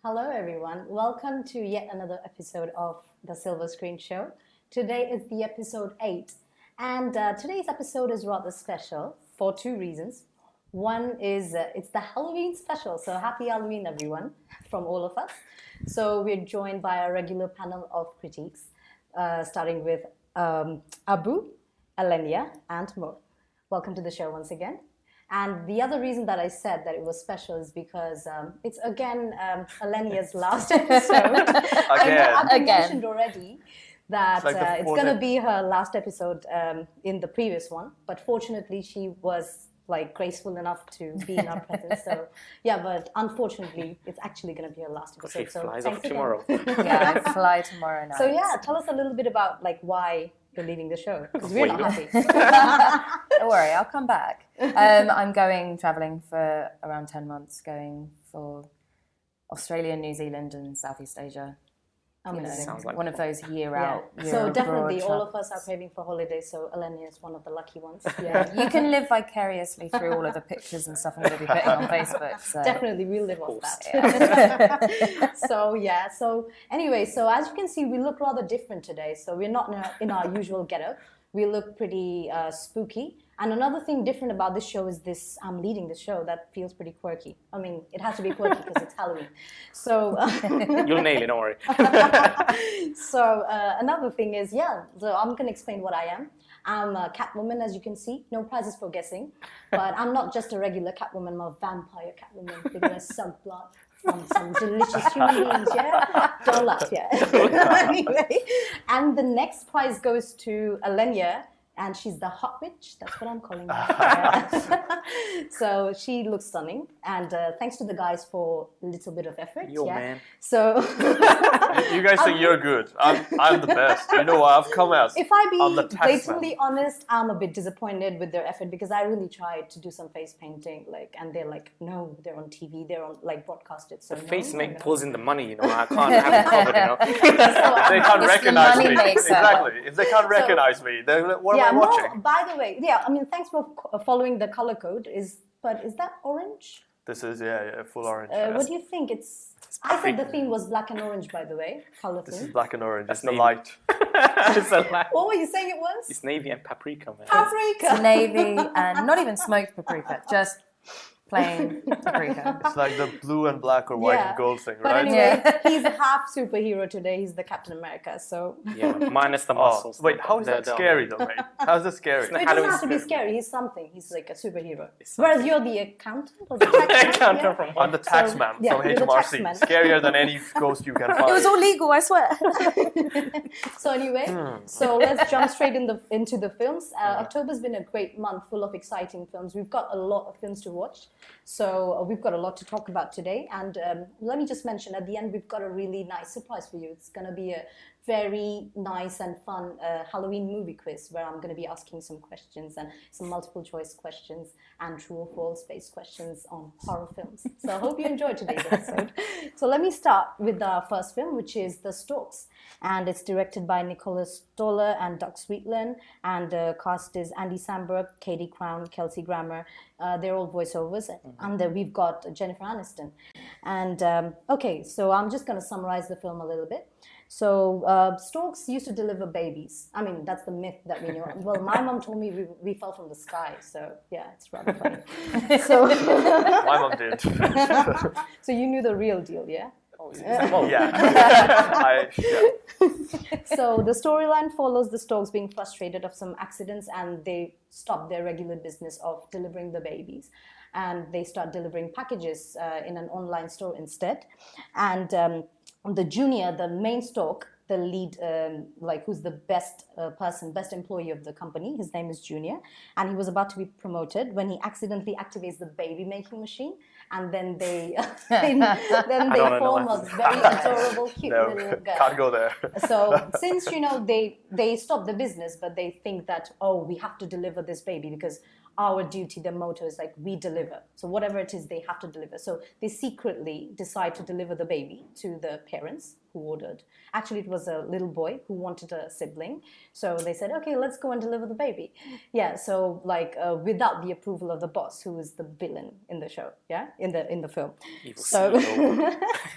Hello, everyone. Welcome to yet another episode of the Silver Screen Show. Today is the episode 8, and today's episode is rather special for two reasons. One is it's the Halloween special, so happy Halloween, everyone, from all of us. So, we're joined by our regular panel of critiques, starting with Abu, Alenia, and Mo. Welcome to the show once again. And the other reason that I said that it was special is because it's again Alenia's last episode. I've mentioned already that it's going to be her last episode in the previous one, but fortunately she was like graceful enough to be in our presence. So yeah, but unfortunately it's actually going to be her last episode. She flies off tomorrow. Yeah, I fly tomorrow night. So yeah, tell us a little bit about like why you're leaving the show, because we're not happy. Don't worry, I'll come back. I'm travelling for around 10 months, going for Australia, New Zealand and Southeast Asia. Sounds like one of those year out. So definitely all of us are craving for holidays, so Alenia is one of the lucky ones. Yeah, you can live vicariously through all of the pictures and stuff I'm going to be putting on Facebook. So. Definitely, we'll live off that. Yeah. So anyway, so as you can see, we look rather different today. So we're not in our usual getup. We look pretty spooky. And another thing different about this show is this, I'm leading the show, that feels pretty quirky. I mean, it has to be quirky because it's Halloween. So you'll nail it, don't worry. So another thing is, so I'm going to explain what I am. I'm a Catwoman, as you can see. No prizes for guessing. But I'm not just a regular Catwoman, I'm a vampire Catwoman. They're going to suck blood from some delicious human beings, yeah? Don't laugh, yeah. Anyway, and the next prize goes to Alenia, and she's the hot witch. That's what I'm calling her. So she looks stunning, and thanks to the guys for a little bit of effort. Man. So you guys think you're good. I'm the best. You know what? I've come out. If I be blatantly honest, I'm a bit disappointed with their effort because I really tried to do some face painting, and they're like, no, they're on TV, they're on broadcasted. So the face pulls in the money, I can't have it covered, They can't recognize me. Exactly. If they can't recognize me, they're like, what am I watching? By the way, I mean, thanks for following the color code. But is that orange? This is full orange. What do you think? I said the theme was black and orange, by the way. Color theme. This is black and orange. That's the light. What were you saying it was? It's navy and paprika, man. Paprika. It's navy and not even smoked paprika, just plain paprika. It's like the blue and black or white and gold thing, but right? Anyway, he's half superhero today. He's the Captain America, so... Yeah, minus the muscles. Wait, how is that scary though, mate? How's that scary? It doesn't have to be scary. He's something. He's like a superhero. Whereas you're the accountant or the tax man? I'm the tax man from HMRC. Scarier than any ghost you can find. It was all legal, I swear. So anyway, so let's jump straight into the films. October's been a great month full of exciting films. We've got a lot of films to watch. So we've got a lot to talk about today. And let me just mention at the end, we've got a really nice surprise for you. It's going to be a very nice and fun Halloween movie quiz where I'm going to be asking some questions and some multiple choice questions and true or false based questions on horror films. So I hope you enjoyed today's episode. So let me start with the first film, which is The Storks. And it's directed by Nicholas Stoller and Doug Sweetland. And the cast is Andy Samberg, Katie Crown, Kelsey Grammer. They're all voiceovers. And then we've got Jennifer Aniston. And okay, so I'm just going to summarize the film a little bit. So storks used to deliver babies. I mean, that's the myth that we know. Well, my mom told me we fell from the sky. So yeah, it's rather funny. So my mom did. So you knew the real deal, yeah? Yeah. So the storyline follows the storks being frustrated of some accidents, and they stop their regular business of delivering the babies, and they start delivering packages in an online store instead. And the junior, the main stork, the lead, who's the best employee of the company. His name is Junior, and he was about to be promoted when he accidentally activates the baby making machine, and then they form a very adorable, cute little girl. Can't go there. So since they stop the business, but they think that we have to deliver this baby because our duty, their motto is like, we deliver. So whatever it is, they have to deliver. So they secretly decide to deliver the baby to the parents, who ordered. Actually, it was a little boy who wanted a sibling. So they said, okay, let's go and deliver the baby. Yeah, so like without the approval of the boss, who is the villain in the show, yeah, in the film. Evil So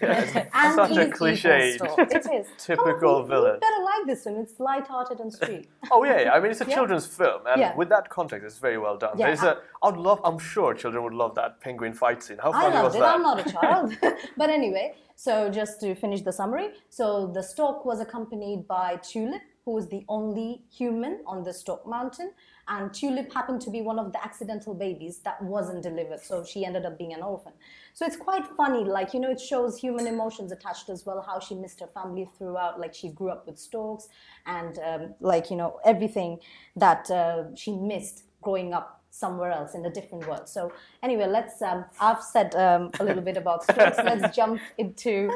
and Such a he's cliched, evil, so it is. typical You villain. better like this film. It's light-hearted and sweet. Oh yeah, I mean it's a children's film, and Yeah. with that context, it's very well done. Yeah, I'm sure children would love that penguin fight scene. How I funny was loved it. that? I'm not a child. But anyway, so just to finish the summary, so the stork was accompanied by Tulip, who was the only human on the Stork Mountain, and Tulip happened to be one of the accidental babies that wasn't delivered, so she ended up being an orphan. So it's quite funny, like, you know, it shows human emotions attached as well, how she missed her family throughout, like she grew up with storks, and like, you know, everything that she missed growing up somewhere else in a different world. So anyway, let's I've said a little bit about storks. Let's jump into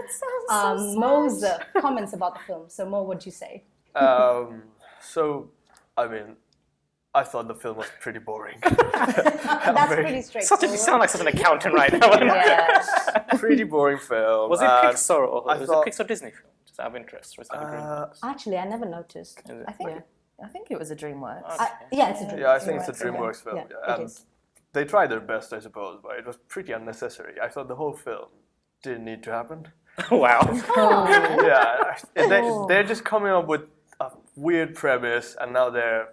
Mo's comments about the film. So Mo, what'd you say? So, I mean, I thought the film was pretty boring. That's pretty straightforward. You sound like such an accountant right now. Yeah. Pretty boring film. Was it and Pixar or I was thought- it Pixar Disney film? Just out of interest, or is that a DreamWorks? Actually, I never noticed. I think it was a DreamWorks. Yeah, it's a dream. Yeah, I think it's a okay. DreamWorks film. Yeah, Yeah, it and is. they tried their best, I suppose, but it was pretty unnecessary. I thought the whole film didn't need to happen. Wow. Yeah, they're just coming up with a weird premise, and now the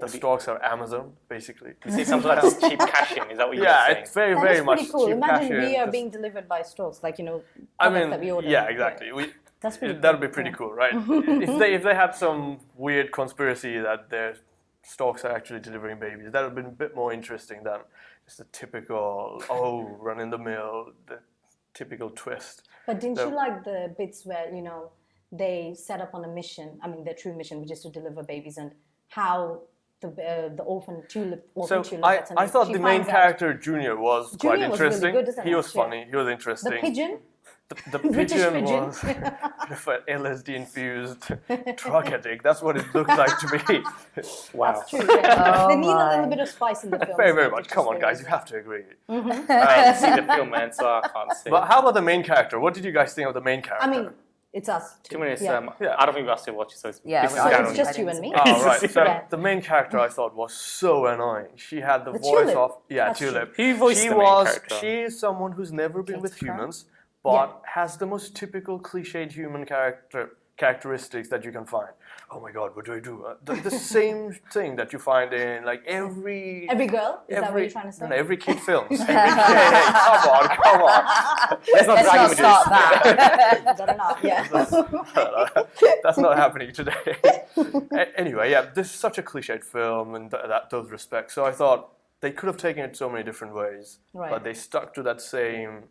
storks are Amazon, basically. You see something like this cheap cash-in, is that what you're Yeah, saying? it's very, That very is much pretty cool. cheap Imagine cash-in, we are just- being delivered by storks, like, you know, I products that we mean, order. yeah, exactly. That's pretty That would cool. be pretty Yeah. cool, right? if they had some weird conspiracy that their storks are actually delivering babies, that would have been a bit more interesting than just the typical run in the mill, the typical twist. But didn't So- you like the bits where, you know, they set up on a mission, I mean, their true mission, which is to deliver babies, and how the orphan Tulip, So Tulip, I that's her name, thought she the main finds out- character Junior was quite Junior was really interesting. good, isn't He it? was Yeah. funny. He was interesting. The pigeon? The British pigeon pigeon. was an LSD infused drug addict. That's what it looked like to me. Wow. True, yeah. Oh They need a my. little bit of spice in the film. Very, so very it much. just Come on, goes guys, you well. have to agree. I haven't seen the film, man, so I can't say. But how about the main character? What did you guys think of the main character? I mean, it's us. 2 minutes, Yeah. Yeah. I don't think we are still watching, so it's Yeah, this is well, down it's on just you. you and me. Oh, right. So Yeah. the main character I thought was so annoying. She had the The voice Tulip. of That's Tulip. true. He voiced she the main was character. she is someone who's never been with Kate Crow? humans, but has the most typical cliched human characteristics that you can find. Oh my God, what do I do? The same thing that you find in like every Girl? Is that what you're trying to say? no, every kid films. Every kid, hey, come on. Let's not Let's drag not images. start that. Better not, yeah. That's not happening today. Anyway, yeah, this is such a cliched film in those respects. So I thought they could have taken it so many different ways, Right. but they stuck to that same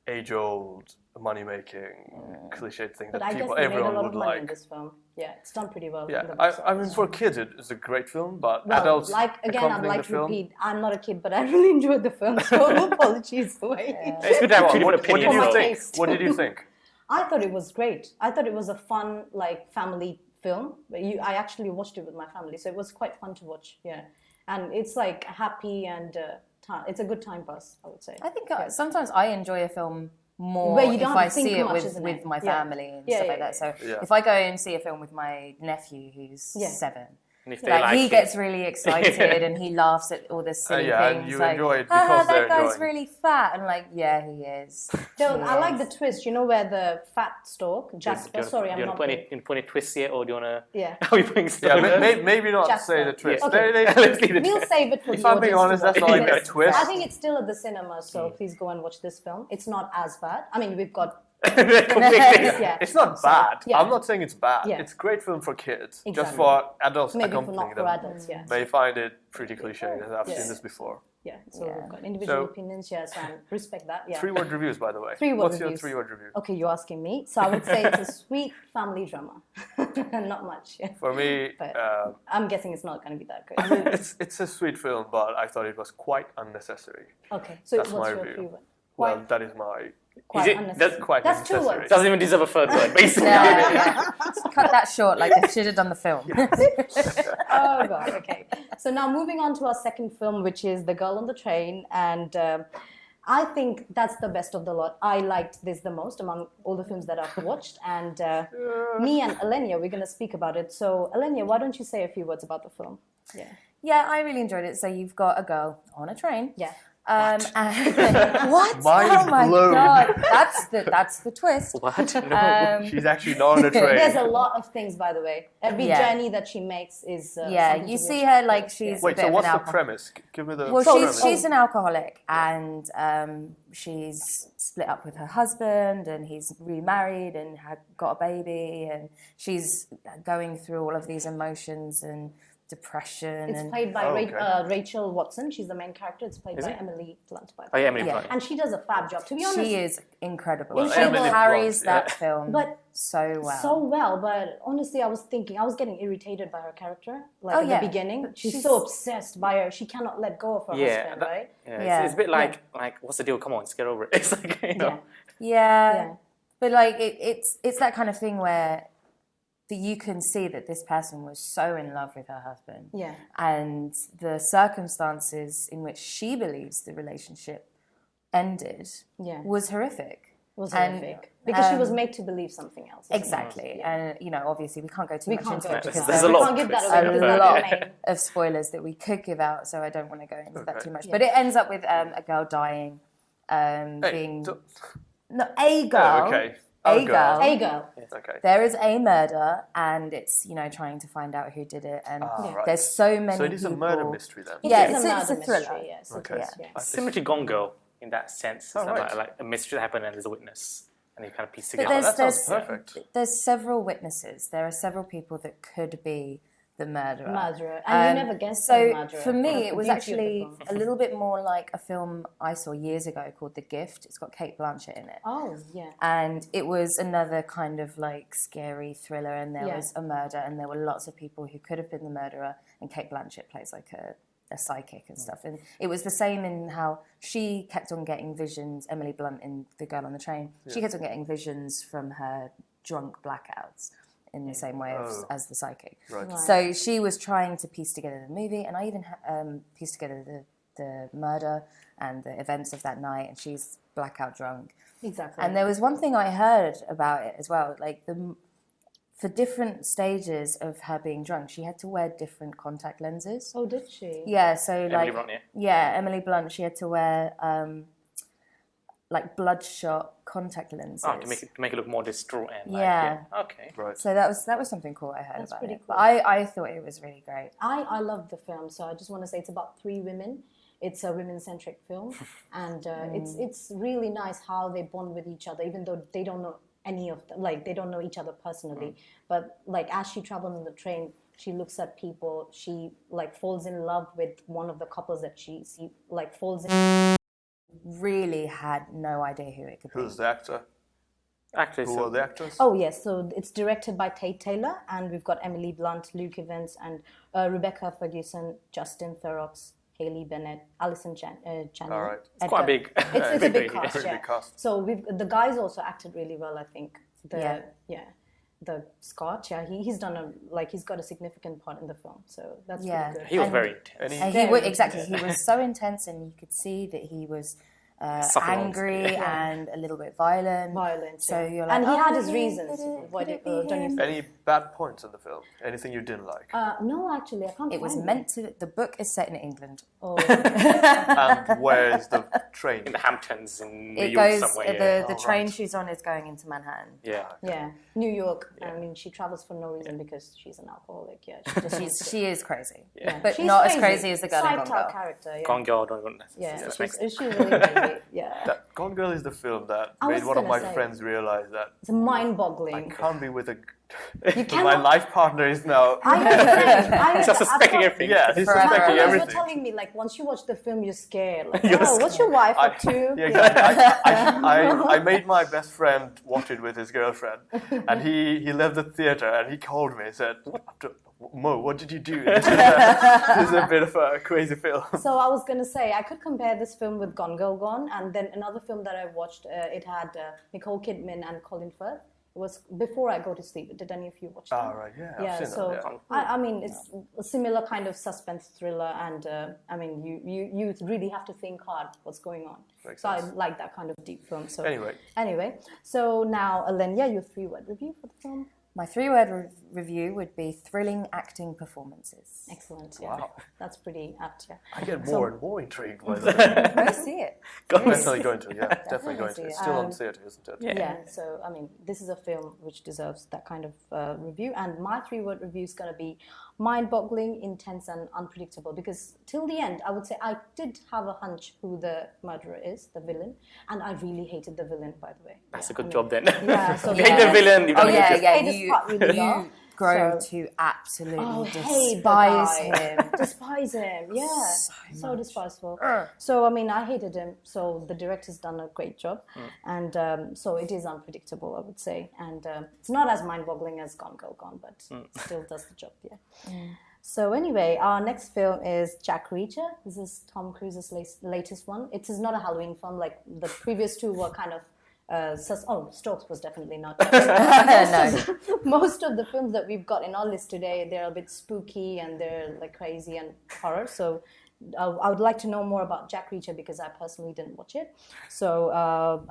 age-old money-making cliched thing But that I guess people, they made a everyone lot would of money in like. this film. Yeah, it's done pretty well. Yeah, in the box I mean, office. for kids, it's a great film, but Well, adults like again, I'd accompanying like the to film. repeat. I'm not a kid, but I really enjoyed the film. So apologies for it. It's good to have two different What did opinions. you my though. think? taste. What did you think? I thought it was great. I thought it was a fun, like, family film. I actually watched it with my family, so it was quite fun to watch. Yeah, and it's like happy and it's a good time pass, I would say. I think sometimes I enjoy a film more Where you if don't I have to think see it much, with, isn't with it? my Yeah. family and Yeah, stuff yeah, like that. So yeah. if I go and see a film with my nephew who's Yeah. 7, And if they like, like he it, gets really excited and he laughs at all the silly yeah, and things. you like, enjoy it "Ah, because they're that guy's enjoying. really fat. I'm like, yeah, he is. So He I like the is. twist. You know where the fat stork, Jasper. Sorry, I'm do you not. want to put any twists here, or do you want to? Yeah. Are we putting stuff Yeah, in there? maybe not Jasper. say the twist. Yeah. Okay. Let's leave it. We'll save it for If the I'm being audience honest, to that's watch. not even a Yes. twist. I think it's still at the cinema, so please go and watch this film. It's not as bad. I mean, we've got yeah. It's not So, bad. yeah. I'm not saying it's bad. Yeah. It's a great film for kids. Just Exactly. for adults maybe for accompanying not for them. adults. Yeah. They find it pretty cliche. I've Yes. seen this before. Yeah. So Yeah. we've got individual So- opinions. Yes, and respect that. Yeah. 3-word reviews, by the way. 3-word What's reviews. your 3-word review? Okay, you're asking me. So I would say it's a sweet family drama. Not much. Yeah. For me, But I'm guessing it's not going to be that good. it's a sweet film, but I thought it was quite unnecessary. Okay. So That's what's my your review. 3-word? Well, that is my Quite it- unnecessary. that's quite That's 2 unnecessary. words. Doesn't even deserve a third word, basically. Yeah, yeah. Just cut that short, like they should have done the film. Oh god. Okay. So now moving on to our second film, which is The Girl on the Train, and I think that's the best of the lot. I liked this the most among all the films that I've watched. And me and Elenia, we're going to speak about it. So, Elenia, why don't you say a few words about the film? Yeah. Yeah, I really enjoyed it. So you've got a girl on a train. Yeah. And what? Mind oh my blown. god, that's the twist. What? No. She's actually not on a train. There's a lot of things, by the way. Every Yeah. journey that she makes is. Yeah, something you to see watch. her like she's Wait, a bit so of what's an the alcohol. premise? Give me the Well, premise. she's an alcoholic, and she's split up with her husband, and he's remarried and had got a baby, and she's going through all of these emotions and depression. It's and played by Oh, okay. Rachel Watson. She's the main character. It's played Is by it? Emily Blunt. By the Oh, way. yeah, Emily Yeah. Blunt. And she does a fab job. To be honest, she is incredible. Well, she Emily carries Blunt, that film But so well. so well. But honestly, I was getting irritated by her character. Like Oh, at yeah. the beginning, But she's she's- so obsessed by her. She cannot let go of her Yeah, husband, that- right? Yeah, Yeah. It's a bit like what's the deal? Come on, let's get over it. It's like, you know. Yeah. Yeah. But like it's that kind of thing where you can see that this person was so in love with her husband. Yeah. And the circumstances in which she believes the relationship ended Yeah. was horrific. Was And, horrific because she was um, made to believe something else. isn't it? Exactly. And you know, obviously we can't go too We much can't into go it into because There's that. a We lot can't of give that twists. away a because that's lot the main. of spoilers that we could give out, so I don't want to go into that Okay. too much. Yeah. But it ends up with a girl dying, Hey, being don't- no a girl. Oh, okay. A Oh, girl. Hey, girl. Okay. There is a murder, and it's trying to find out who did it, and Ah, right. there's so many. So it is a people. murder mystery then. Yeah, It is it's a murder thriller. mystery, yes, it Okay. is, Yeah. yes. Similar to Gone Girl in that sense. Oh, It's right. like a mystery that happened and there's a witness. And you kind of piece But together. that sounds perfect. There's several witnesses. There are several people that could be the murderer. Murderer. And you never guess the So murderer. for me, That's it the was beauty of the actually film. a little bit more like a film I saw years ago called The Gift. It's got Kate Blanchett in it. Oh, yeah. And it was another kind of like scary thriller, and there Yeah. was a murder, and there were lots of people who could have been the murderer, and Kate Blanchett plays like a psychic and stuff. And it was the same in how she kept on getting visions, Emily Blunt in The Girl on the Train, she kept on getting visions from her drunk blackouts in the same way as the psychic. Right. So she was trying to piece together the movie, and I even pieced together the murder and the events of that night, and she's blackout drunk. Exactly. And there was one thing I heard about it as well, like for different stages of her being drunk, she had to wear different contact lenses. Oh, did she? Yeah, so like Blunt, Emily Blunt, she had to wear like bloodshot contact lenses. Oh, to make it look more distraught and like, Yeah. Okay. Right. So that was something cool I heard That's about pretty it. cool. But I thought it was really great. I love the film, so I just want to say it's about 3 women. It's a women-centric film, and it's really nice how they bond with each other, even though they don't know any of them, like they don't know each other personally. But like as she travels on the train, she looks at people. She like falls in love with one of the couples that she like falls in. Really had no idea who it could be. Who's the actor? Actually, Who so, are the actors? Oh yes, so it's directed by Tate Taylor, and we've got Emily Blunt, Luke Evans, and Rebecca Ferguson, Justin Theroux, Haley Bennett, Alison Chandler. All right. it's quite big. It's a big cast, Pretty yeah. big cast. So the guys also acted really well, I think. Yeah. The Scott, he's done he's got a significant part in the film, so that's Yeah. pretty good. he was And- very intense. Any And Very exactly, he was so intense, and you could see that he was Suffering on angry screen. and a little bit violent. Violent, So yeah. you're like, and he had oh, his yeah, reasons. Why could it don't be you him? think? Any bad points in the film? Anything you didn't like? No, actually, I can't. It was find meant to. The book is set in England. Oh, And where is the train? In the Hamptons in New It York goes. somewhere. Yeah. The train she's on is going into Manhattan. Yeah. yeah, New York. I mean, she travels for no reason because she's an alcoholic. Yeah, she just wants to- She is crazy, Yeah. but She's not as crazy as the girl in Side Gone Girl. character. Yeah, Gone Girl, don't even. yeah, Just makes she's really crazy. Yeah, That Gone Girl is the film that I made was one of gonna my say. friends realize that it's mind-boggling. I can't be with a. You My cannot. life partner is now. I understand. I Just suspecting understand. everything. Yeah, he's Forever. My suspecting brothers were everything. telling me, like, once you watch the film, you're scared. Like, You're oh, what's your wife up to? Yeah, exactly. I made my best friend watch it with his girlfriend, and he left the theater and he called me and said, "Mo, what did you do? This is a bit of a crazy film." So I was gonna say I could compare this film with Gone Girl Gone, and then another film that I watched. It had Nicole Kidman and Colin Firth. It was before I go to sleep. Did any of you watch that? Right, yeah. Yeah, I've seen so that, yeah. I mean, it's a similar kind of suspense thriller, and I mean, you really have to think hard what's going on. Makes So sense. I like that kind of deep film. So Anyway. so now Alenia, your 3-word review for the film. My 3-word review would be thrilling acting performances. Excellent. Yeah. Wow. That's pretty apt. Yeah. I get more and more intrigued by that. Go see it. Definitely going to, yeah. Definitely going to. see It's it. still on theatre, isn't it? Yeah. So I mean, this is a film which deserves that kind of review. And my 3-word review is going to be mind-boggling, intense, and unpredictable. Because till the end, I would say I did have a hunch who the murderer is, the villain, and I really hated the villain. By the way, That's Yeah, a good I mean, job then. Yeah. So You hate the villain. You Oh don't yeah, hate yeah. hate his part really well. You grow So- to absolutely hate the despise guy. him. Despise him, yeah, so despiceful. So I mean, I hated him. So the director's done a great job, and so it is unpredictable, I would say, and it's not as mind-boggling as Gone Girl Gone, but still does the job. Yeah. So anyway, our next film is Jack Reacher. This is Tom Cruise's latest one. It is not a Halloween film like the previous two were kind of. Stokes was definitely not. No. Most of the films that we've got in our list today, they're a bit spooky and they're like crazy and horror. So I would like to know more about Jack Reacher because I personally didn't watch it. So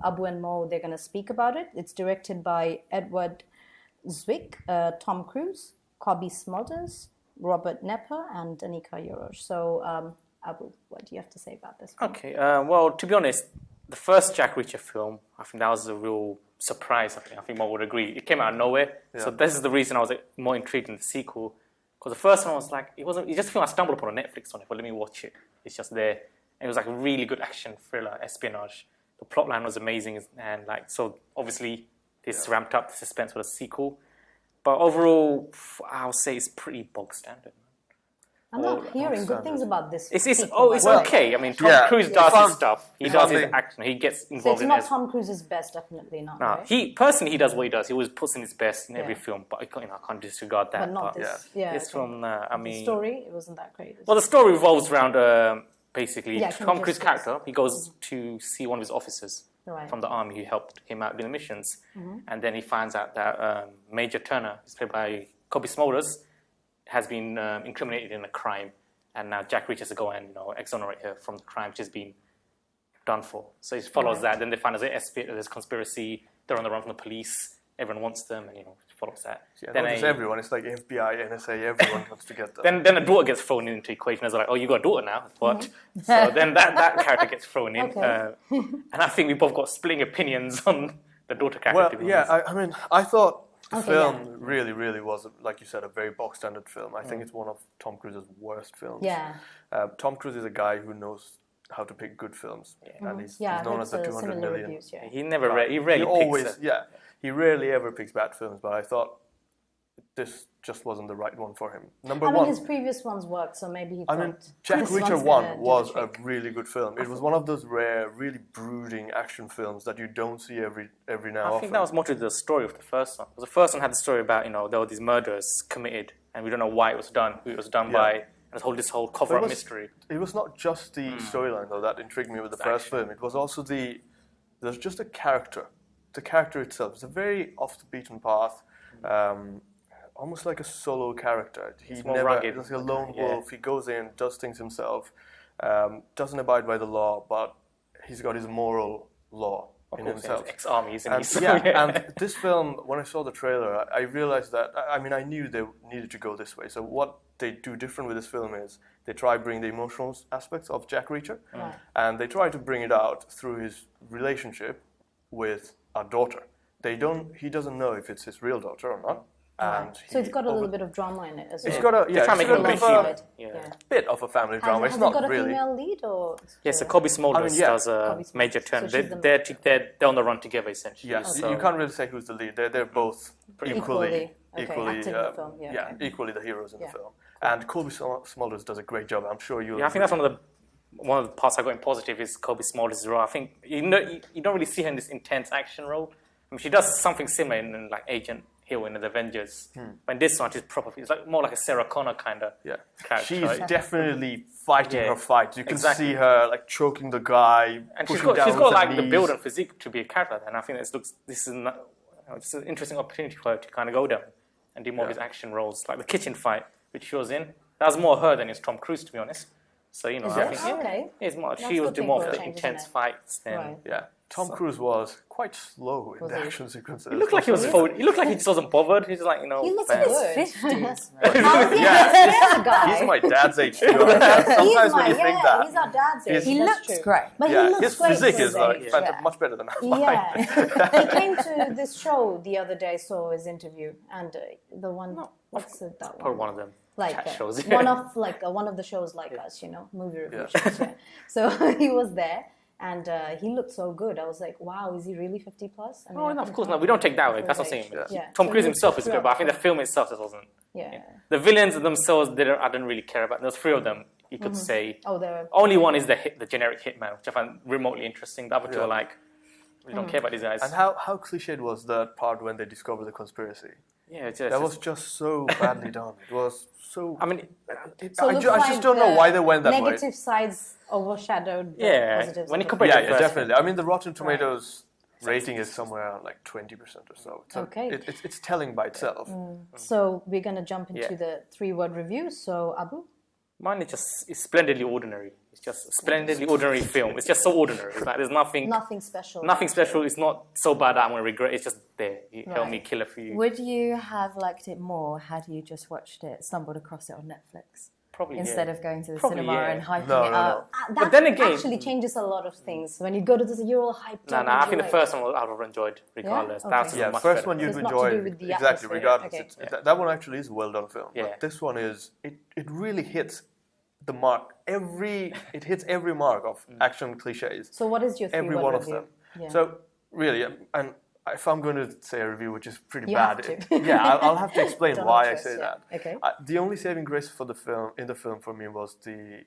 Abu and Mo, they're going to speak about it. It's directed by Edward Zwick, Tom Cruise, Cobie Smulders, Robert Nepper, and Danica Yorosh. So Abu, what do you have to say about this one? Okay, well, to be honest, the first Jack Reacher film, I think that was a real surprise. I think Mo would agree. It came out of nowhere, so this is the reason I was more intrigued in the sequel. Because the first one was like, it just felt I stumbled upon a Netflix on it, but let me watch it. It's just there. And it was like a really good action thriller, espionage. The plotline was amazing, and like so obviously this ramped up the suspense for the sequel. But overall, I'll say it's pretty bog standard. I'm not hearing good things about this. It's sequel, it's by the way. okay. I mean, Tom Yeah. Cruise If does I'm- his stuff. He if does I'm his being- action. He gets So it's involved in not it. Tom Cruise's best, definitely not. No, right? he personally he does what he does. He always puts in his best in every Yeah. film, but I can't disregard that. But not this. Yeah. This okay. film, I The mean, story, it wasn't that great. well, the story revolves around basically Yeah, can Tom you Cruise just- character. He goes to see one of his officers Right. from the army who helped him out doing the missions, and then he finds out that Major Turner, who's played by Cobie Smulders, has been incriminated in a crime, and now Jack Reacher has to go and exonerate her from the crime she's been done for. So he follows that. Then they find there's conspiracy. They're on the run from the police. Everyone wants them, and follows that. Yeah, then not just everyone. It's like FBI, NSA, everyone comes to get them. then a daughter gets thrown into the equation. It's like, oh, you got a daughter now. What? So then that character gets thrown in, Okay. and I think we both got splitting opinions on the daughter character. Well, to be yeah, honest. I mean, I thought the Okay, film really, really was, like you said, a very bog standard film. I think it's one of Tom Cruise's worst films. Yeah. Tom Cruise is a guy who knows how to pick good films, and he's Yeah, known I've as the heard 200 similar million. reviews, yeah. He rarely picks it. He rarely ever picks bad films. But I thought this just wasn't the right one for him. Number I mean, one, his previous ones worked, so maybe he I thought mean, Jack this Reacher one's 1 gonna do was the a trick. really good film. It was one of those rare, really brooding action films that you don't see every now I often. think that was more to the story of the first one. Because the first one had the story about there were these murders committed, and we don't know why it was done, who it was done by, and this whole cover-up mystery. It was not just the storyline though that intrigued me with the first film. It was also there's just a character. The character itself is a very off the beaten path, almost like a solo character. He's more rugged. like a lone Yeah. wolf. He goes in, does things himself, doesn't abide by the law, but he's got his moral law in himself. Ex-army, isn't he? And, So, and this film, when I saw the trailer, I realized that, I mean, I knew they needed to go this way. So what they do different with this film is they try to bring the emotional aspects of Jack Reacher, and they try to bring it out through his relationship with a daughter. He doesn't know if it's his real daughter or not. And So it's got a over- little bit of drama in it as well. It's got a, yeah, trying to it's make got it a a bit bit of a Yeah. bit of a family drama. Has It's it not got a really. female lead or? Yeah, so Cobie Smulders I mean, yeah. does Cobie Smulders. Major So Turner. she's the They're on the run together, essentially. Yeah, So, you can't really say who's the lead. They're both Equally, okay, acting in the film, yeah, okay. equally the heroes in Yeah. the film. And Cobie Smulders does a great job. I'm sure you'll. Yeah, I think that's one of the parts I got in positive is Cobie Smulders' role. I think you don't really see her in this intense action role. I mean, she does something similar in like Agent Hill in the Avengers. But in this one, it's proper. It's more like a Sarah Connor kind of character. She's right? definitely fighting Yeah, her fight. You can exactly. see her like choking the guy, And she's pushing got down with like her the build knees. and physique to be a character. And I think this it's an interesting opportunity for her to kind of go down and do more of his action roles, like the kitchen fight, which she was in. That was more her than it's Tom Cruise, to be honest. So, I think, Okay. it's more, That's she was good doing thing more for of a the change, intense isn't it? fights than... Right. Yeah, Tom Cruise was quite slow in the action sequences. He looked like he was forward. He looked like he just wasn't bothered. He's like, He looks bam. good. 50s. Yeah, guy. He's my dad's age. Sometimes when you think that, he's our dad's age. He that's looks true. great. But yeah, he looks his great physique for his is like age. much better than mine. Yeah. He came to this show the other day, saw his interview, and the one, what's it, that Probably one? one of them. Like chat shows. one of the shows like us, movie review shows. Yeah. So he was there, and he looked so good. I was like, wow, is he really 50 plus? I mean, Oh, I no, of couldn't course tell not. We don't take that from away. That's his not age. saying. Yeah. Tom So Cruise he himself is throughout good, but I think the the film itself just wasn't. Yeah. The villains themselves, I didn't really care about. There's three of them. You could say. Oh, there. Only one is the generic hitman, which I find remotely interesting. The other two Yeah. are like, we don't care about these guys. And how cliched was that part when they discovered the conspiracy? Yeah, it's That was just so badly done. It was so. I mean, So I looks just like don't know the why they went that way. Negative sides overshadowed the yeah. positives. When you of it. compare Yeah, it to the first definitely. I mean, the Rotten Tomatoes rating is somewhere around like 20% or so. So Okay. it's telling by itself. So we're gonna jump into Yeah. the 3-word review. So Abu, Mine is just splendidly ordinary. It's just a splendidly ordinary film. It's just so ordinary. It's like there's nothing special. nothing special. It's not so bad that I'm going to regret. It's just there. It helped me Right. kill it for you. Would you have liked it more had you just watched it, stumbled across it on Netflix? Probably, Instead yeah. of going to the Probably, cinema yeah. and hyping No, it no, up. That But then again- actually changes a lot of things. When you go to this, you're all hyped No, up. no, and I think you're the first one I would have enjoyed regardless. Okay. That's Yeah, much first better. one So you'd it's not to do enjoy with the exactly atmosphere. regardless. Okay. That one actually is a well done film. Yeah. But this one is it really hits the mark. It hits every mark of action cliches. So what is your 3-word Every one of review? them. Yeah. So really, and if I'm going to say a review which is pretty You bad, have to. I'll have to explain Don't why I trust, say yeah. that. Okay. The only saving grace for the film for me was the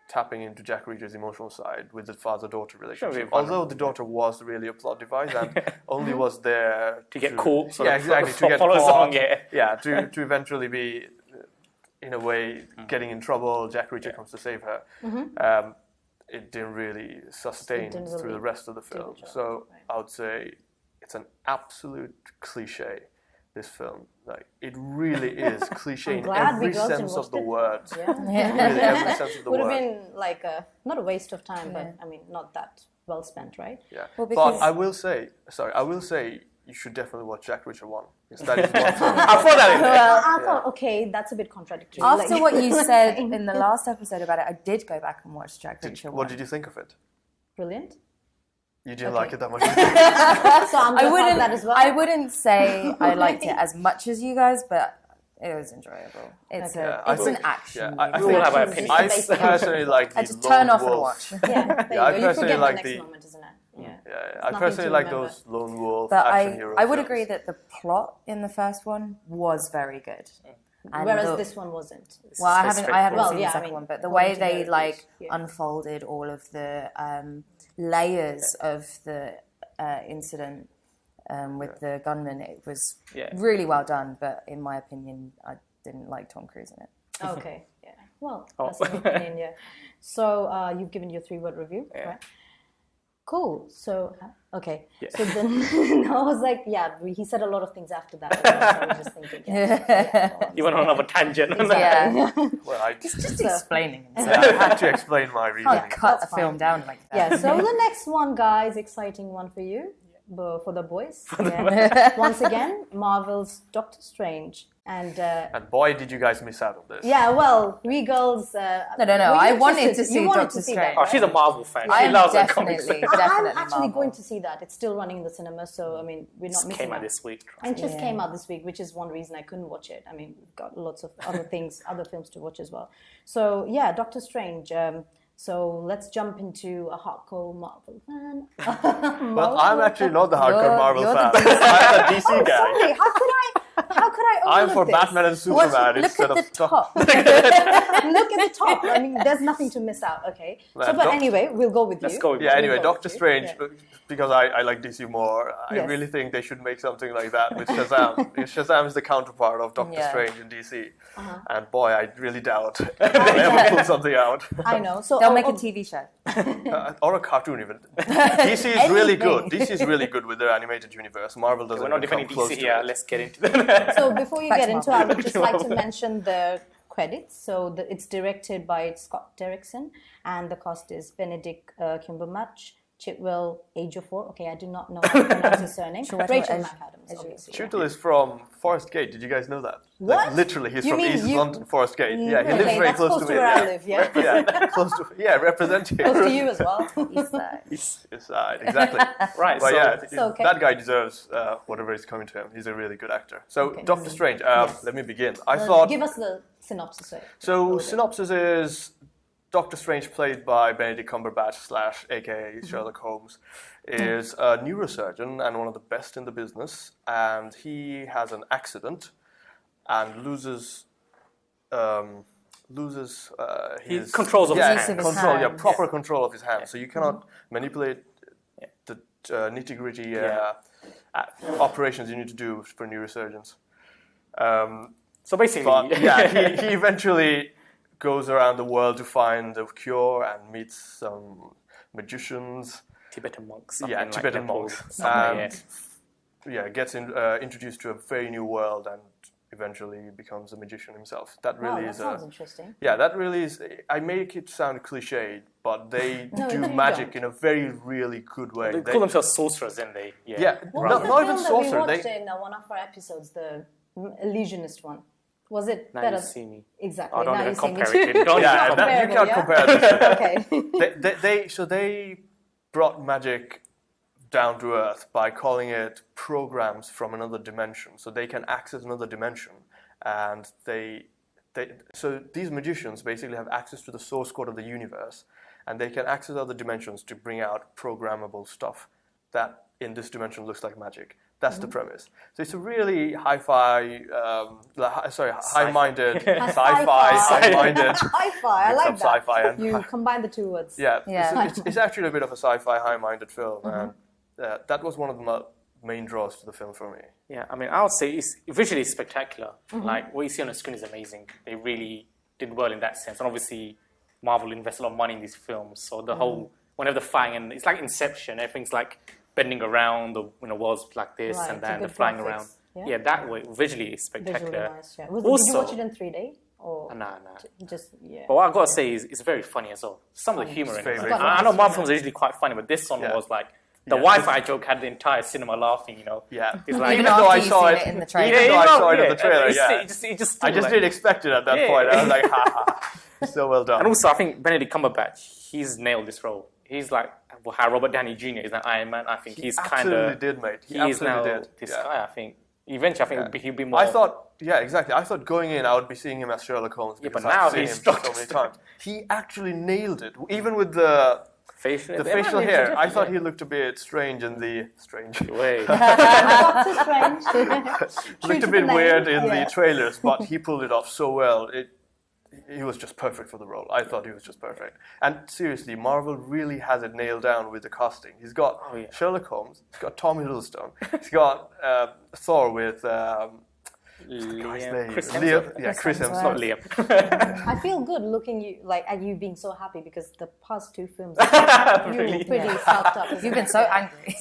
tapping into Jack Reacher's emotional side with the father-daughter relationship. vulnerable. Although the daughter was really a plot device and only was there To get caught, sort yeah, of exactly, to get follow caught. along, yeah. to eventually be, in a way, getting in trouble. Jack Reacher comes to save her. It didn't really sustain didn't through really the rest of the do film. the job, So right. I would say it's an absolute cliche. This film, like it really is cliche I'm in glad we every girls sense of watched the it. word. Yeah. Really, every sense of the Would have word. been like not a waste of time, but I mean, not that well spent, right? Yeah. Well, But because- I will say you should definitely watch Jack Reacher 1. Because that is one film. I thought that in there. Well, I thought, okay, that's a bit contradictory. After Like- what you said in the last episode about it, I did go back and watch Jack Reacher. What did you think of it? Brilliant. You didn't Okay. like it that much? So I'm I just wouldn't. that as well. I wouldn't say I liked it as much as you guys, but it was enjoyable. It's Okay. Yeah, I it's think- an action. yeah, I movie. We all have our Action's opinions. just I the basic personally like the I just turn lone off and wolf. watch. Yeah, there Yeah, I you go. You personally forget like the next the- moment, isn't it? Yeah. Yeah, I nothing personally to like remember. those lone wolf But action I hero would films. agree that the plot in the first one was very good. And Whereas the- this one wasn't. Well, I It's haven't straightforward. seen yeah, the I second mean, one, but the according way to they their like reviews, yeah. unfolded all of the layers of the incident with the gunman, it was Yeah. really well done. But in my opinion, I didn't like Tom Cruise in it. Okay, yeah. Well, Oh. that's an opinion, yeah. So you've given your 3-word review, Yeah. right? Cool. So, okay. Yeah. So then I was like, yeah, he said a lot of things after that. So I was just thinking, yeah. You went on another tangent. Yeah, Well, I just So- explaining. I had to explain my reasoning. Can't cut a that's film fine. down like that. Yeah, so the next one, guys, exciting one for you, for the boys. Yeah. Once again, Marvel's Doctor Strange. And And boy, did you guys miss out on this. yeah, well, we girls. No. were I you wanted interested? to see You wanted Doctor to see Strange. that, Oh, she's a Marvel fan. She I'm loves her comics. definitely, I'm definitely actually Marvel. going to see that. It's still running in the cinema, so I mean, we're not It missing came out out. this week. And just Yeah. came out this week, which is one reason I couldn't watch it. I mean, we've got lots of other things, other films to watch as well. So yeah, Doctor Strange. So let's jump into a hardcore Marvel fan. Well, I'm actually not the hardcore You're- Marvel you're fan. the I'm the DC guy. Sorry, how could I? How could I overlook I'm for this? Batman and Superman Look instead at of the top. Look at the top. I mean, there's nothing to miss out. Okay. Man, So, but Doc- anyway, we'll go with you. Let's go with Yeah, you. anyway, We'll go Doctor with you. Strange, Yeah. because I like DC more, I Yes. really think they should make something like that with Shazam. Shazam is the counterpart of Doctor Yeah. Strange in DC. Uh-huh. And boy, I really doubt they ever pull something out. I know. So They'll make a TV show. Or a cartoon even. DC is really good. Anything. DC is really good with their animated universe. Marvel doesn't We're not even come defending close DC to here. it. Let's get into that. So before you Back get to into, Marvel. I would just like to mention the credits. So it's directed by Scott Derrickson, and the cast is Benedict Cumberbatch, Chitwell Ejiofor. Okay, I do not know how to pronounce his surname. Chiwetel Rachel Ejiofor. McAdams, obviously. Chiwetel is from Forest Gate. Did you guys know that? What? Like, literally, he's You from mean East you- London, Forest Gate. Yeah, he Okay, lives very that's close close to to me. where I yeah. live, yeah. Yeah, close to. Yeah, representing. Close to you as well. East side. East side, exactly. Right, But so yeah, So, okay. that guy deserves whatever is coming to him. He's a really good actor. So, Okay. Doctor Strange. Yes. Let me begin. I thought. Give us the synopsis. So, synopsis is Doctor Strange, played by Benedict Cumberbatch / AKA Sherlock Holmes, is a neurosurgeon and one of the best in the business. And he has an accident and loses. He His controls of his yeah, hands. control, yeah, hands. proper control of his hands. So you cannot manipulate the nitty gritty operations you need to do for neurosurgeons. So basically, But yeah, he eventually goes around the world to find a cure and meets some magicians. Tibetan monks. Yeah, something Tibetan Nepal, monks. somewhere, And gets introduced to a very new world and eventually becomes a magician himself. That Wow, really that is sounds interesting. yeah, that really is. I make it sound cliched, but they No, do you magic don't. in a very, really good way. They call themselves sorcerers, and they Yeah, What no, was the not film even that sorcerer. we watched They, in one of our episodes, the illusionist one? Was it Now better? you see me. Exactly. I don't now even you see me compare too. it to. Don't yeah, even that, you can't Comparable, compare this. Okay. They brought magic down to earth by calling it programs from another dimension, so they can access another dimension, and so these magicians basically have access to the source code of the universe, and they can access other dimensions to bring out programmable stuff that in this dimension looks like magic. That's the premise. So it's a really high-minded, sci-fi, high-minded. Hi-fi, I mix like up that. sci-fi and You combine the two words. yeah, Yeah. It's actually a bit of a sci-fi, high-minded film, and that was one of the main draws to the film for me. Yeah, I mean, I would say it's visually spectacular. Like what you see on the screen is amazing. They really did well in that sense, and obviously Marvel invested a lot of money in these films. So the whole whenever they're flying, and it's like Inception. Everything's like bending around, the world's like this Right, and so that, and good they're flying graphics, around. yeah? Yeah, that way visually it's Visually spectacular. nice, yeah. Did you Also- watch it in 3D? Or Nah. just, yeah. But what I gotta say is it's very funny as well. Some of the humor in it. very, Like, very I know funny. Marvel films are usually quite funny, but this one Yeah. was like the Yeah. Wi-Fi joke had the entire cinema laughing. Yeah, It's like- Even though after I you've saw seen it it in the even trailer. though I saw it in the trailer, It yeah. just I just like- didn't expect it at that Yeah. point. I was like, ha ha, so well done. And also, I think Benedict Cumberbatch, he's nailed this role. He's like how Robert Downey Jr. is an Iron Man. I think he's kind absolutely of did, mate. He He is now absolutely did. this Yeah. guy. I think eventually, I think he'll be more. I thought, yeah, exactly. I thought going in, I would be seeing him as Sherlock Holmes because but now I've seen he's him so Dr. many Strange. times. He actually nailed it, even with the facial facial hair. I thought he looked a bit strange in the Wait. Doctor Strange. looked a to bit the weird name, in yeah. the trailers, but he pulled it off so well. He was just perfect for the role. I thought he was just perfect. And seriously, Marvel really has it nailed down with the casting. He's got Oh, yeah. Sherlock Holmes. He's got Tom Hiddleston. He's got Thor with Liam, Chris Liam, Hemsworth. yeah, Chris Hemsworth. Not Hemsworth. Liam. I feel good looking at you being so happy because the past two films you were pretty sucked up. You've been so angry.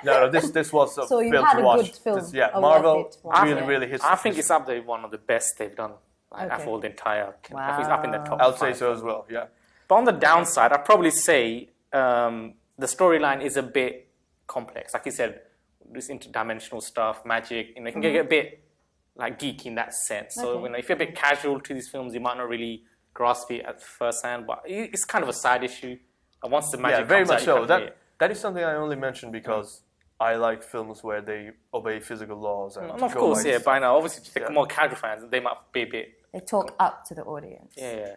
No, this was a So you film had to a watch. good film, This, yeah, a Marvel worth it one. really, Yeah. really hits. I think it's up there one of the best they've done. Like, Okay. I've all the entire. I think it's up in the top. I'll say 5. so as well. Yeah. But on the downside, I'd probably say the storyline is a bit complex. Like you said, this interdimensional stuff, magic, and it can get a bit like geeky in that sense. So Okay. if you're a bit casual to these films, you might not really grasp it at first hand. But it's kind of a side issue. And once the magic Yeah, very comes much out, so. you can That is something I only mentioned because I like films where they obey physical laws and and of go course, like- yeah. By now, obviously, to the Yeah. more casual fans, they might be a bit. They talk up to the audience Yeah.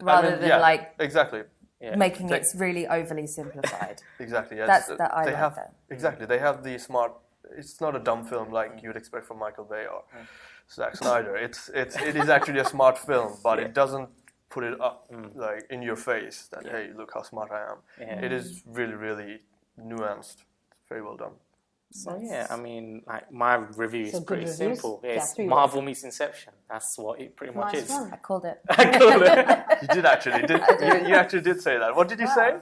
rather than yeah, like exactly. making They- it really overly simplified. Exactly. Yeah. That's It's, that I they like have that. exactly. They have the smart it's not a dumb film like you would expect from Michael Bay or Zack Snyder. It is actually a smart film, but it doesn't put it up like in your face that hey, look how smart I am. Yeah. It is really, really nuanced. Very well done. So yeah, I mean, like my review is So good pretty reviews? simple. Yeah, It's 3 Marvel meets Inception. That's what it pretty much Nice is. one. I called it. You did actually. You actually did say that. What did you say?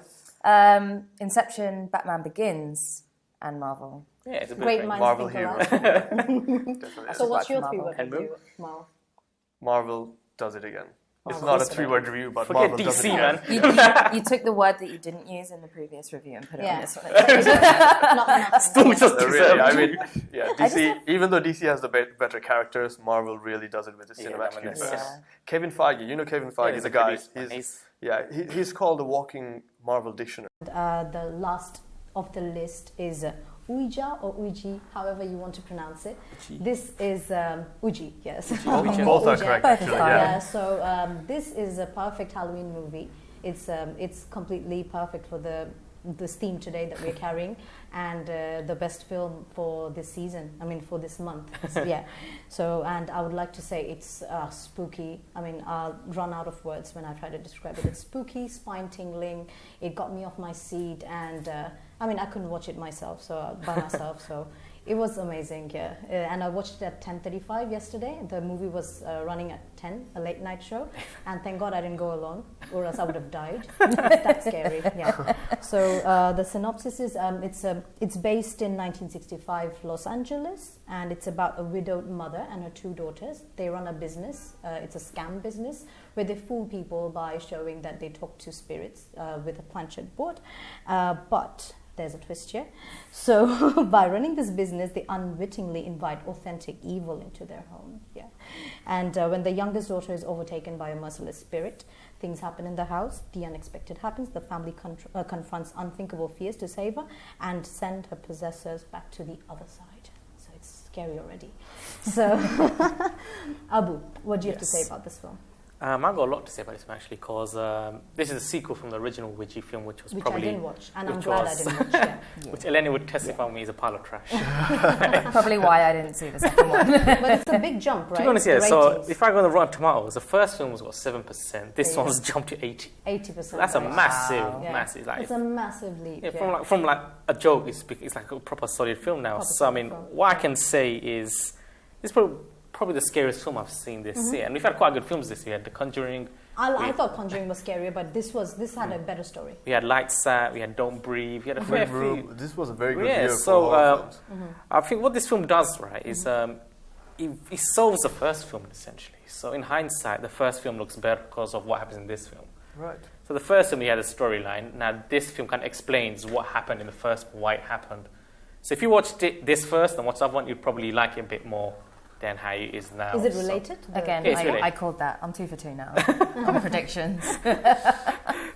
Inception, Batman Begins, and Marvel. Yeah, it's a bit Great great. minds Marvel think hero. alike. Definitely. So what's your Marvel. 3-word review, Mal? Marvel does it again. It's Marvel not a does it 3-word review, but Forget Marvel does it DC, again. man. You took the word that you didn't use in the previous review and put it Yeah. on this one. Not enough. Still just Really, I deserved. mean, yeah, I just DC. Even though DC has the better characters, Marvel really does it with the Yeah, cinematic I mean, universe. yeah. Kevin Feige, you know Kevin Feige, he's the a guy. producer. He's called the walking Marvel dictionary. The last of the list is Ouija or Ouija, however you want to pronounce it. This is Ouija, yes. Both are Ouija. correct, Both are actually. fine. Yeah. Yeah, so this is a perfect Halloween movie. It's completely perfect for this theme today that we're carrying, and the best film for this season. I mean, for this month. Yeah. So, and I would like to say it's spooky. I mean, I'll run out of words when I try to describe it. It's spooky, spine tingling. It got me off my seat, and I mean, I couldn't watch it myself, so by myself. So. It was amazing, yeah. And I watched it at 10:35 yesterday. The movie was running at 10, a late night show. And thank God I didn't go alone, or else I would have died. That's scary, yeah. So the synopsis is it's based in 1965 Los Angeles, and it's about a widowed mother and her 2 daughters. They run a business. It's a scam business where they fool people by showing that they talk to spirits with a planchette board. But there's a twist here. So by running this business, they unwittingly invite authentic evil into their home. Yeah. And when the youngest daughter is overtaken by a merciless spirit, things happen in the house. The unexpected happens. The family confronts unthinkable fears to save her and send her possessors back to the other side. So it's scary already. So Abu, what do you have to say about this film? I've got a lot to say about this film actually, because this is a sequel from the original Ouija film, which was Which probably I didn't watch, and I'm which glad was- I didn't watch. Yeah. which Eleni would testify on me is a pile of trash. Probably why I didn't see the second one. But it's a big jump, right? To be honest, yeah. So Ratings. if I go on the Rotten Tomatoes, the first film was got 7%. This Yeah. one's jumped to 80. 80%. That's a right? massive, Yeah. massive. Like, It's a massive leap. yeah, Yeah, from like a joke, it's like a proper solid film now. Proper So I mean, solid film. what I can say is, it's probably the scariest film I've seen this year, and we've had quite good films this year. The Conjuring. I thought Conjuring was scarier, but this had a better story. We had Lights Out. We had Don't Breathe. We had a fair Green few. Room. This was a very good Yeah, year so, for horror films. I think what this film does, right, is it solves the first film essentially. So in hindsight, the first film looks better because of what happens in this film. Right. So the first film, we had a storyline. Now this film kind of explains what happened in the first, why it happened. So if you watched this first and watched the other one, you'd probably like it a bit more than how it is now. Is it So- related? Again, Yeah, it's related. I called that. I'm 2 for 2 now on predictions.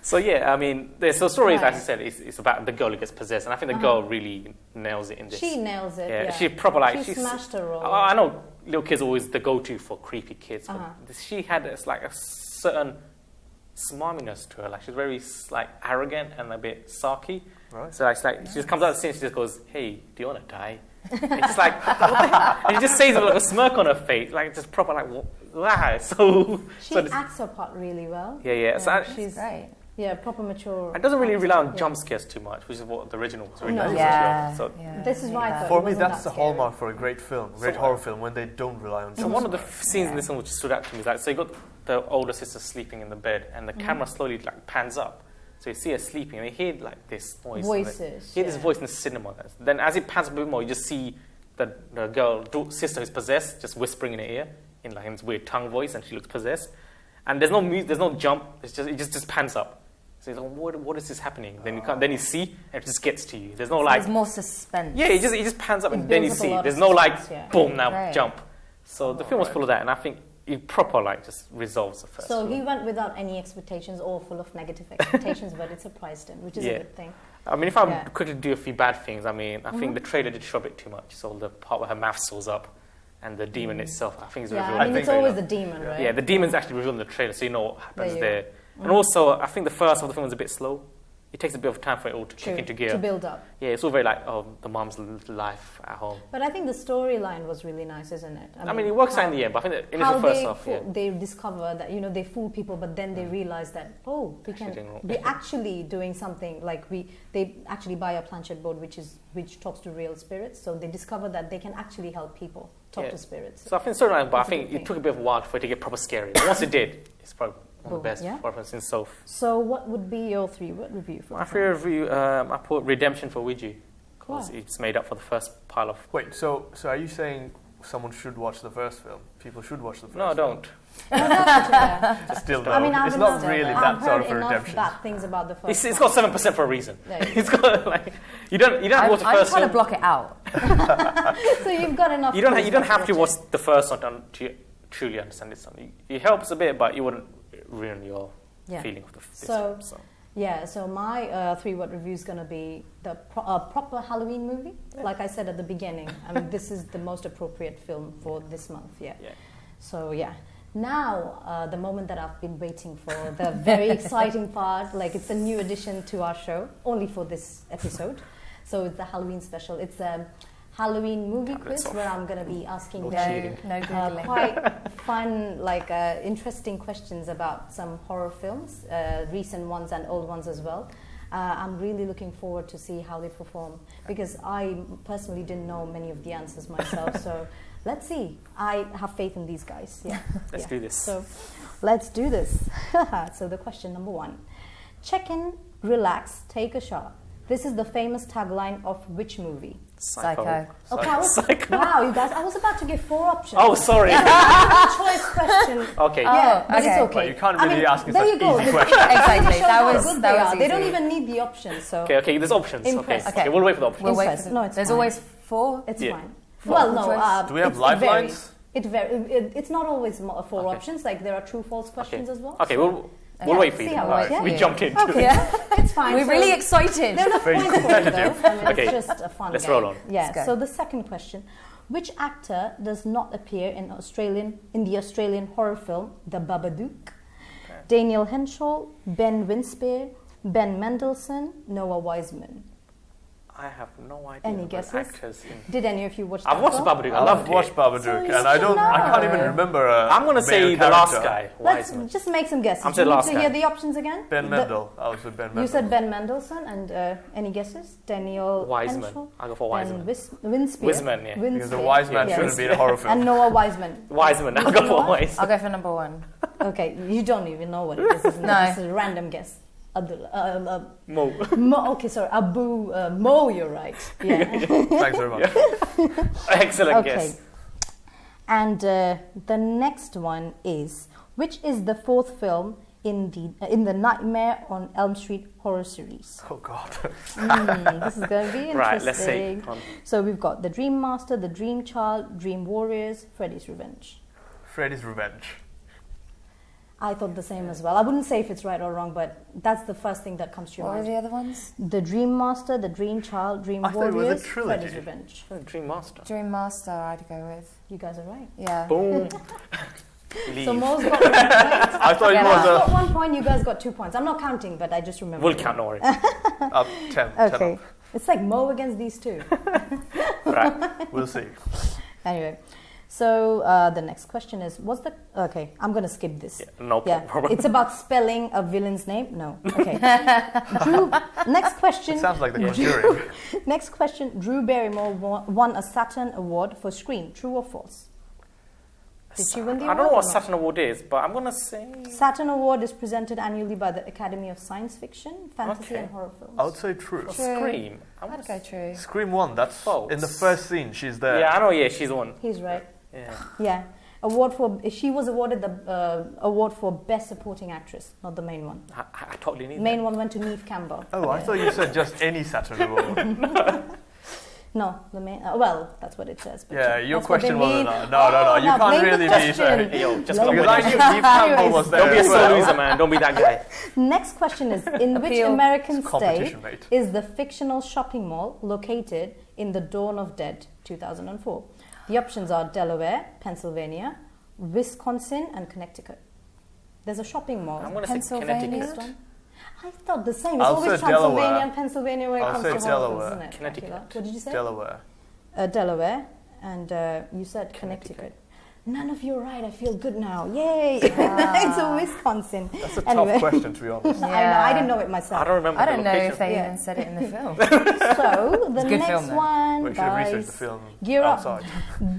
So yeah, I mean, the story is, Right. as you said, it's about the girl who gets possessed, and I think the girl really nails it in this. She nails it. Yeah, Yeah, she proper like she she's- smashed her role. I know little kids are always the go-to for creepy kids, but she had this, like a certain smarminess to her. Like she's very like arrogant and a bit sarky. Right. So it's like she just comes out of the scene, she just goes, "Hey, do you want to die?" It's just like, what the heck? And she just says it with like a smirk on her face, like just proper like, wow. So, She so this- acts her part really well. yeah. So I- She's Right. proper mature. it doesn't really rely on Yeah. jump scares too much, which is what the original was really No. like. Yeah. So, yeah. This is why I Yeah. thought For it me, wasn't that's that the scary. hallmark for a great film, great horror film, when they don't rely on So jump one of the scares. scenes in this one which stood out to me is like, so you got the older sister sleeping in the bed, and the camera slowly like pans up, so you see her sleeping, and you hear like this noise. Voices, You hear this yeah. voice in the cinema. Then as it pans up a bit more, you just see the girl sister who's possessed, just whispering in her ear in like this weird tongue voice, and she looks possessed. And there's no there's no jump. It just pans up. So you're like, what is this happening? Then you see, and it just gets to you. There's no like. There's more suspense. Yeah, it just pans up, It and then you builds up a see. lot of There's no like, suspense, yeah. boom, now Right. jump. So the film was full of that, and I think it proper like just resolves the first. So film. he went without any expectations or full of negative expectations, but it surprised him, which is Yeah. a good thing. I mean, if I Yeah. quickly do a few bad things, I mean, I think the trailer did show a bit too much. So the part where her mouth sews up, and the demon itself, I think is Yeah, revealed. I mean, think it's they always know. the demon, right? Yeah, the demon's actually revealed in the trailer, so you know what happens There you there. And also, I think the first half of the film was a bit slow. it takes a bit of time for it all to kick into gear. to build up. Yeah, it's all very like, the mom's life at home. But I think the storyline was really nice, isn't it? I mean, it works out in the end, but I think that in how the first they half, yeah. they discover that they fool people, but then they realize that we can doing wrong. we're actually doing something like they actually buy a planchette board which talks to real spirits, so they discover that they can actually help people talk Yeah. to spirits. So I think storyline, but I That's a think good it thing. took a bit of a while for it to get proper scary. But once it did, it's probably one of the Boom, best yeah? horror films in so. So what would be your three-word review for My the film? favorite review, I put Redemption for Ouija because Why? it's made up for the first pile of. Wait, so are you saying someone should watch the first film? People should watch the first No, I film? don't. Still, no. I mean, I've it's not enough- really I've that sort heard of a enough redemption. bad things about the first. It's one. got 7% for a reason. There you It's got like you don't have to watch the I'm first trying to film. block it out. So you've got enough. You don't reasons have to it. watch the first one to truly understand this one. It helps a bit, but it wouldn't ruin your Yeah. feeling of this So- film. So Yeah, so my three-word review is going to be the proper Halloween movie. Like I said at the beginning, I mean, this is the most appropriate film for this month, yeah. yeah. So, yeah. Now, the moment that I've been waiting for, the very exciting part, like it's a new addition to our show, only for this episode. So it's the Halloween special. It's a Halloween movie Tablets quiz off. where I'm going to be asking No them cheating. No googling. quite fun, interesting questions about some horror films, recent ones and old ones as well. I'm really looking forward to see how they perform because I personally didn't know many of the answers myself. So let's see. I have faith in these guys. Yeah, Let's do this. So let's do this. So the question number 1: check in, relax, take a shot. This is the famous tagline of which movie? Psycho. Okay, wow, you guys, I was about to give 4 options. Oh, sorry. Choice question. Okay. Yeah, but okay. it's okay. Well, you can't I really mean, ask us there such you go. easy questions. Exactly. Shows That how was good that they was are. They don't easy. even need the options. So Okay, there's options. Impressed. Okay. Okay. We'll wait for the options. We'll wait Impressed. for them. No, it's There's fine. always 4. it's Yeah. fine. Well, no. Choice. Do we have it lifelines? varies. It's not always 4 Okay. options. Like there are true/false questions as well. Okay, so we'll wait for see you. how it Alright, works, we yeah. jumped into Okay, it. it's fine. We're So really excited. There are no Very points for it, competitive. though. I mean, Okay. it's just a fun Let's game. roll on. Yeah. Let's go. So the second question: which actor does not appear in the Australian horror film The Babadook? Daniel Henshaw, Ben Winspear, Ben Mendelsohn, Noah Wiseman. I have no idea. Any about guesses? Actors in... Did any of you watch? I've that watched film? Babadook. I I've loved watched it. Babadook, So you and I should can't know. even remember a I'm gonna say male the last character. guy, Let's Wiseman. just make some guesses. I'm Do saying you need last to guy. hear the options again? Ben Mendel. I was with Ben Mendel. You said Ben Mendelsohn, and any guesses? Daniel Wiseman. Henshaw? I'll go for Wiseman. Winspear. Wiseman, yeah. Because the Winspear. wise man Yes. shouldn't be in a horror film. And Noah Wiseman. Wiseman. I'll go for Noah? Wiseman. I'll go for number 1. Okay, you don't even know what it is. Isn't No. it? This is a random guess. Mo. Okay, sorry, Mo. You're right. Yeah. Thanks very much. Excellent Okay. guess. And the next one is: which is the 4th film in the Nightmare on Elm Street horror series? Oh God. This is going to be interesting. Right, let's see. So we've got The Dream Master, The Dream Child, Dream Warriors, Freddy's Revenge. Freddy's Revenge. I thought the same as well. I wouldn't say if it's right or wrong, but that's the first thing that comes to your What were mind. the other ones? The Dream Master, The Dream Child, Dream I thought it was a Warriors, trilogy. Freddy's Revenge. Dream Master. Dream Master, I'd go with. You guys are right. Yeah. Boom. Leave. So Mo's got 1 point. I thought it Yeah. Mo's was got 1 point. You guys got 2 points. I'm not counting, but I just remember. We'll count, no worry. up 10. 10 Okay. up. It's like Mo against these two. Right. We'll see. Anyway, so the next question is: okay? I'm gonna skip this. Yeah, no problem. It's about spelling a villain's name. No. Okay. Next question. It sounds like The Conjuring. Next question. Drew Barrymore won a Saturn Award for Scream. True or false? Did she win the I award? don't know what or not? Saturn Award is, but I'm gonna say. Saturn Award is presented annually by the Academy of Science Fiction, Fantasy, Okay. and Horror Films. I would say true. For True. Scream. I'm I'd gonna go true. Scream 1, that's False. in the first scene, she's there. Yeah, I know. Yeah, she's the one. He's right. Yeah. Yeah. She was awarded the award for Best Supporting Actress, not the main one. I totally need Main that. one went to Neve Campbell. Oh, I thought you said just any Saturn Award. No, the main. Well, that's what it says. But Yeah, your that's what they question wasn't mean. that. No, you now can't blame the really be question. saying. Yo, just Blame go Because with I it. knew Neve Campbell Anyways, was there Don't be a as sore well. loser, man. Don't be that guy. Next question is: in which Appeal. American It's state competition, mate. is the fictional shopping mall located in The Dawn of Dead, 2004? The options are Delaware, Pennsylvania, Wisconsin, and Connecticut. There's a shopping mall. I'm gonna say Pennsylvania? Connecticut. I thought the same. It's I'll always say Transylvania Delaware. and Pennsylvania when it I'll comes say to horror films, Delaware. isn't it? Connecticut. Akila? What did you say? Delaware. Delaware. And you said Connecticut. None of you are right. I feel good now. Yay! It's a Wisconsin. That's a Anyway. tough question, to be honest. I know. I didn't know it myself. I don't remember. I the don't know location. if they Yeah. even said it in the film. So the good next film, though. one, We should have researched guys, the film gear up. outside.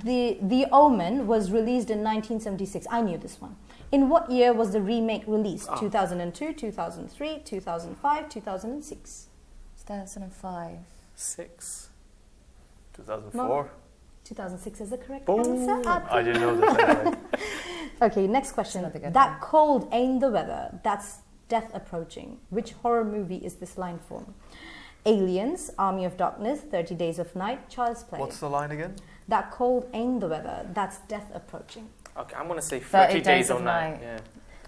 The Omen was released in 1976. I knew this one. In what year was the remake released? 2002, 2003, 2005, 2006. 2005. 6. 2004. 2006 is the correct Boom. answer. I didn't know this anyway. Okay, next question. Another good That one. cold ain't the weather. That's death approaching. Which horror movie is this line from? Aliens, Army of Darkness, 30 Days of Night, Child's Play. What's the line again? That cold ain't the weather. That's death approaching. Okay, I'm gonna say 30 30 Days days of or night. Night. Yeah.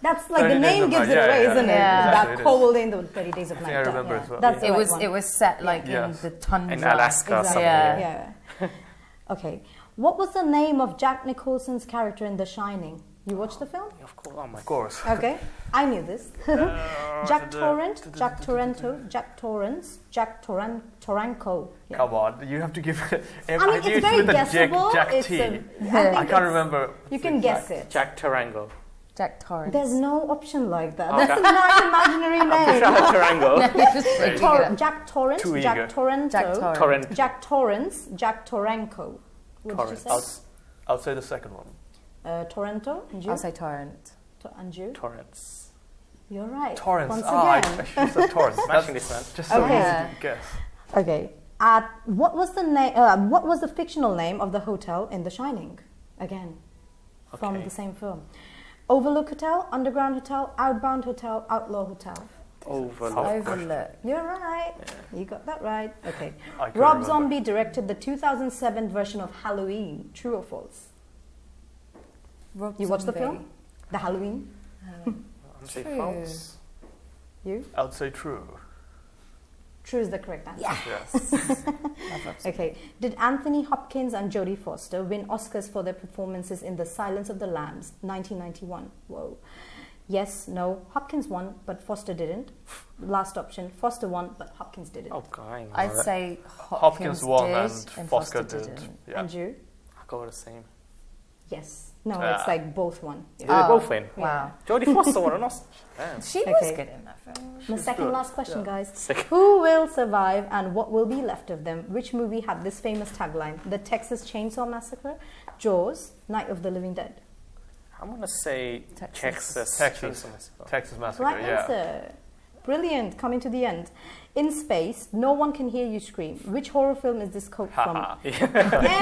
That's like 30 the Days name of gives Night. it Yeah, away, yeah, isn't yeah. it? Exactly, That it is. cold ain't the 30 Days of Night. I remember as well. That's the It right was one. it was set like Yes. in the tundra. In Alaska or Exactly. something. Yeah. Yeah. Okay. What was the name of Jack Nicholson's character in The Shining? You watched the film? Of course. Oh my Of course. Okay. I knew this. Jack Torrance, Jack Torrento, Jack Torrance, Jack Toranco. Yeah. Come on, you have to give. I mean, it's very guessable. Jack It's T. a- I can't remember. You can guess it. Jack Tarango. Jack Torrance. There's no option like that. Okay. That's a nice imaginary name. Tarango. Jack Torrance, Too Jack eager. Torrento, Jack Torrance. Torrent. Jack Torrance, Jack Toranco. What did you Torrance. say? I'll say the second one. Torrento, and you? I'll say Torrent. And you? Torrance. You're right. Torrance. Once I again. should have said Torrance. Smashing That's this man. just so Okay. easy to guess. Okay. What was the name? What was the fictional name of the hotel in The Shining? Again, from Okay. the same film. Overlook Hotel, Underground Hotel, Outbound Hotel, Outlaw Hotel. Overlook. Overlook. You're right. You got that right. Okay. I couldn't Rob remember. Zombie directed the 2007 version of Halloween. True or false? Rob You watched the Zombie. film? The Halloween? I'm saying True. false. You? I'd say true. True is the correct answer. Yes. Okay. Did Anthony Hopkins and Jodie Foster win Oscars for their performances in The Silence of the Lambs, 1991? Whoa. Yes, no. Hopkins won, but Foster didn't. Last option. Foster won, but Hopkins didn't. Oh god. I know I'd that. say Hopkins won did, and Foster Foster didn't. didn't. Yeah. And you? I'll go with the same. Yes. No, Ah. it's like both won. Did Yeah. they both win? Wow. Jodie Foster won an Oscar. Damn. She was Okay. good in that film. The second good. last question, Yeah. guys. Second. Who will survive and what will be left of them? Which movie had this famous tagline? The Texas Chainsaw Massacre, Jaws, Night of the Living Dead. I'm gonna say Texas. Texas. Texas Massacre. Right yeah. answer. Brilliant. Coming to the end. In space, no one can hear you scream. Which horror film is this quote from? Haha.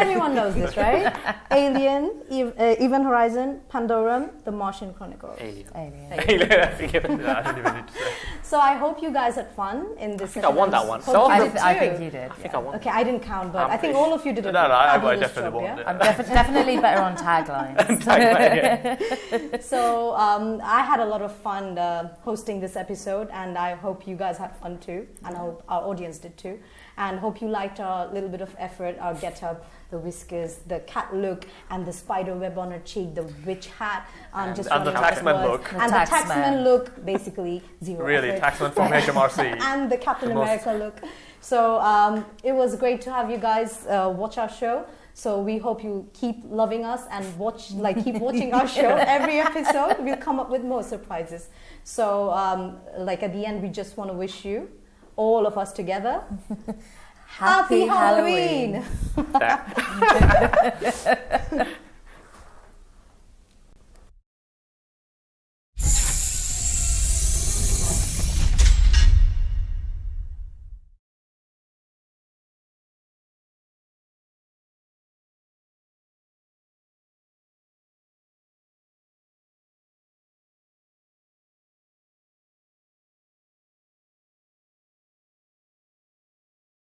Everyone knows this, right? Alien, Event Horizon, Pandora, The Martian Chronicle. Alien. Alien. Alien. I think it- Yeah, I didn't even need to say. So I hope you guys had fun in this think I won that one. Hope So you I, did I too. think you did. I think yeah. I won. Okay, I didn't count, but I'm I think pretty all of you did a No, I fabulous definitely job, won yeah? it. I'm definitely better on taglines. So I had a lot of fun hosting this episode, and I hope you guys had fun too, and I hope our audience did too, and hope you liked our little bit of effort, our get-up, the whiskers, the cat look, and the spider web on her cheek, the witch hat, just and the running out of taxman words. look. And The the taxman. taxman look, basically zero Really, effort. taxman from HMRC. And the Captain The most- America look. So it was great to have you guys watch our show. So we hope you keep loving us and keep watching our show. Every episode, we'll come up with more surprises. So at the end, we just want to wish you, all of us together, Happy Halloween. That.